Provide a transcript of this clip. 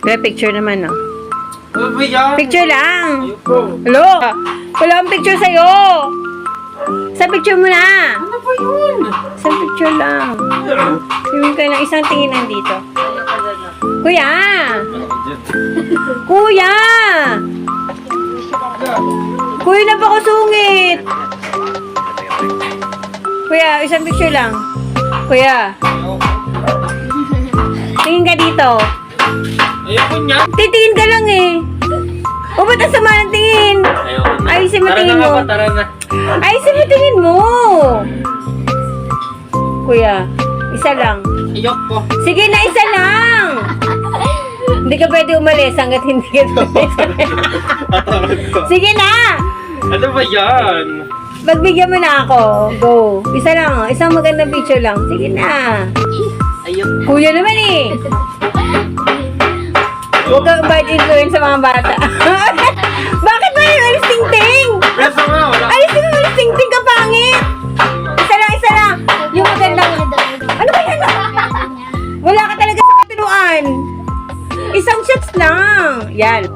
May picture naman, no? Ano ba yan? Picture lang. Ayoko. Hello? Wala akong picture sa'yo. Sa picture mo na. Ano ba yun? Sa picture lang. Tingin ka lang. Isang tingin nandito. Kuya! Kuya! Kuya, napakasungit. Kuya, isang picture lang. Kuya, tingin ka dito. Ayoko niya. Titingin ka lang eh. O, ba't ang sama ng tingin? Ayoko na. Ayusin mo Tara tingin na nga mo. ba? Tara na. Ayusin mo tingin mo. Kuya, isa lang. Ayoko. Sige na, isa lang. Hindi ka pwede umalis hanggat hindi ka umalis. Tatawag ko. Sige na. Ano ba yan? Pagbigyan mo na ako. Go. Isa lang. Oh. Isang magandang picture lang. Sige na. Ayoko. Kuya naman eh. Huwag kang bad influence sa mga bata. Bakit ba yung alis ting-ting? Beso nga, wala. Alis mo alis ting-ting ka pangit. Isa lang, isa lang. Yung magandang... Ano ba yan? Wala ka talaga sa katinuan. Isang shots lang. Yan.